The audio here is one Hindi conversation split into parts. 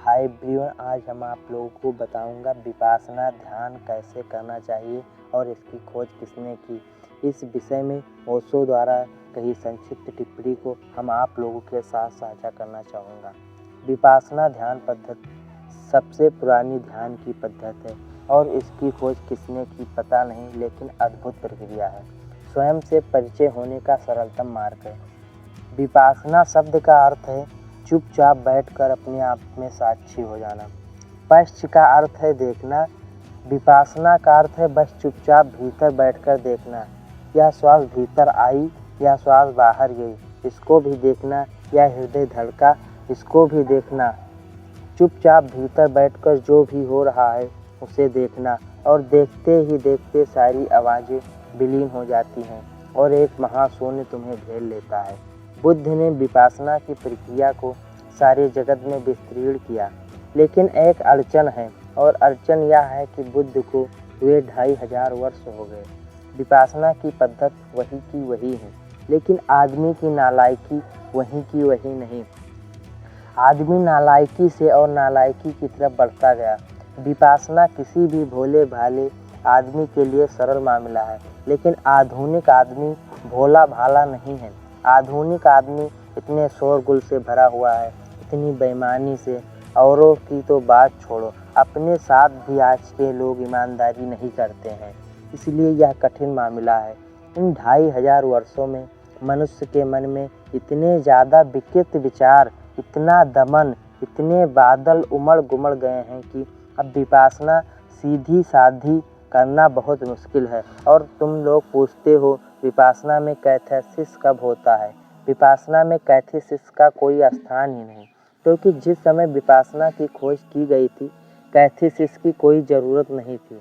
हाय एवरीवन, आज हम आप लोगों को बताऊंगा विपासना ध्यान कैसे करना चाहिए और इसकी खोज किसने की। इस विषय में ओशो द्वारा कही संक्षिप्त टिप्पणी को हम आप लोगों के साथ साझा करना चाहूँगा। विपासना ध्यान पद्धति सबसे पुरानी ध्यान की पद्धति है और इसकी खोज किसने की पता नहीं, लेकिन अद्भुत प्रक्रिया है। स्वयं से परिचय होने का सरलतम मार्ग है। विपासना शब्द का अर्थ है चुपचाप बैठकर अपने आप में साक्षी हो जाना। पश्च का अर्थ है देखना। विपासना का अर्थ है बस चुपचाप भीतर बैठकर देखना। यह श्वास भीतर आई या श्वास बाहर गई, इसको भी देखना, या हृदय धड़का, इसको भी देखना। चुपचाप भीतर बैठकर जो भी हो रहा है उसे देखना, और देखते ही देखते सारी आवाज़ें विलीन हो जाती हैं और एक महाशून्य तुम्हें घेर लेता है। बुद्ध ने विपासना की प्रक्रिया को सारे जगत में विस्तृत किया, लेकिन एक अड़चन है, और अड़चन यह है कि बुद्ध को हुए 2500 वर्ष हो गए। विपासना की पद्धति वही की वही है, लेकिन आदमी की नालायकी वही की वही नहीं। आदमी नालायकी से और नालायकी की तरफ बढ़ता गया। विपासना किसी भी भोले भाले आदमी के लिए सरल मामला है, लेकिन आधुनिक आदमी भोला भाला नहीं है। आधुनिक आदमी इतने शोरगुल से भरा हुआ है, इतनी बेईमानी से, औरों की तो बात छोड़ो, अपने साथ भी आज के लोग ईमानदारी नहीं करते हैं। इसलिए यह कठिन मामला है। इन 2500 वर्षों में मनुष्य के मन में इतने ज़्यादा विकृत विचार, इतना दमन, इतने बादल उमड़ गुमड़ गए हैं कि अब विपासना सीधी साधी करना बहुत मुश्किल है। और तुम लोग पूछते हो विपासना में कैथेसिस कब होता है। विपासना में कैथेसिस का कोई स्थान ही नहीं, क्योंकि जिस समय विपासना की खोज की गई थी कैथेसिस की कोई ज़रूरत नहीं थी।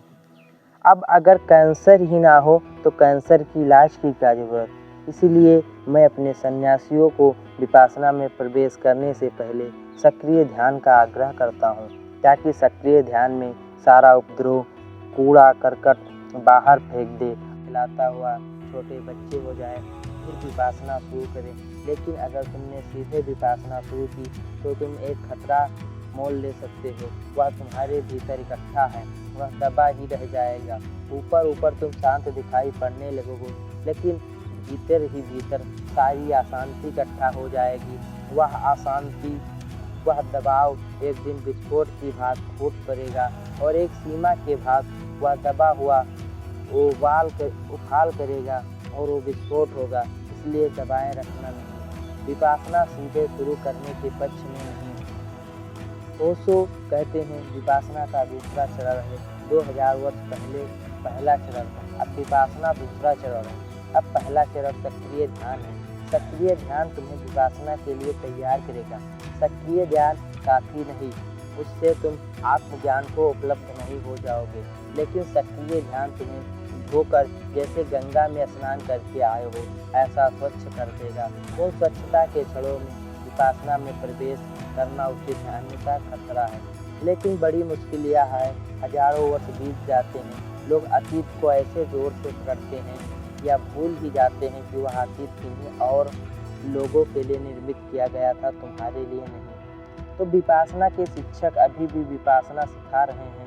अब अगर कैंसर ही ना हो तो कैंसर की इलाज की क्या ज़रूरत। इसीलिए मैं अपने सन्यासियों को विपासना में प्रवेश करने से पहले सक्रिय ध्यान का आग्रह करता हूँ, ताकि सक्रिय ध्यान में सारा उपद्रव कूड़ा करकट बाहर फेंक दे, खिलाता हुआ छोटे बच्चे हो जाए, फिर विपासना शुरू करें। लेकिन अगर तुमने सीधे विपासना शुरू की तो तुम एक खतरा मोल ले सकते हो। वह तुम्हारे भीतर इकट्ठा है, वह दबा ही रह जाएगा। ऊपर ऊपर तुम शांत दिखाई पड़ने लगोगे, लेकिन भीतर ही भीतर सारी अशांति इकट्ठा हो जाएगी। वह अशांति, वह दबाव एक दिन विस्फोट की भांति फूट पड़ेगा, और एक सीमा के बाद वह दबा हुआ उफाल करेगा और वो विस्फोट होगा। इसलिए दबाए रखना नहीं। विपासना सीधे शुरू करने के पक्ष में नहीं। ओशो कहते हैं विपासना का दूसरा चरण है। 2000 वर्ष पहले पहला चरण था, अब विपासना दूसरा चरण है। अब पहला चरण सक्रिय ध्यान है। सक्रिय ध्यान तुम्हें विपासना के लिए तैयार करेगा। सक्रिय ध्यान काफ़ी नहीं, उससे तुम आत्मज्ञान को उपलब्ध नहीं हो जाओगे, लेकिन सक्रिय ध्यान तुम्हें धोकर जैसे गंगा में स्नान करके आए हो ऐसा स्वच्छ कर देगा। उन स्वच्छता के क्षणों में विपासना में प्रवेश करना उचित ध्यान का खतरा है। लेकिन बड़ी मुश्किल यह है, हजारों वर्ष बीत जाते हैं, लोग अतीत को ऐसे जोर से पकड़ते हैं या भूल ही जाते हैं कि वह अतीत किन्हीं और लोगों के लिए निर्मित किया गया था, तुम्हारे लिए नहीं। तो विपासना के शिक्षक अभी भी विपासना सिखा रहे हैं,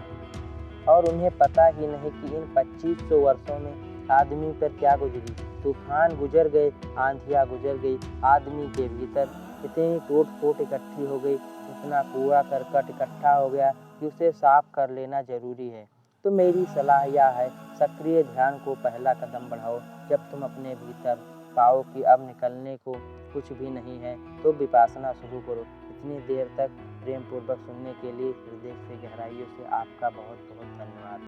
और उन्हें पता ही नहीं कि इन 2500 वर्षों में आदमी पर क्या गुजरी। तूफान गुजर गए, आंधियाँ गुजर गई, आदमी के भीतर इतनी टूट फूट इकट्ठी हो गई, इतना कूड़ा करकट इकट्ठा हो गया कि उसे साफ कर लेना जरूरी है। तो मेरी सलाह यह है, सक्रिय ध्यान को पहला कदम बढ़ाओ। जब तुम अपने भीतर पाओ कि अब निकलने को कुछ भी नहीं है, तो विपासना शुरू करो। इतनी देर तक प्रेम पूर्वक सुनने के लिए हृदय से गहराइयों से आपका बहुत बहुत धन्यवाद।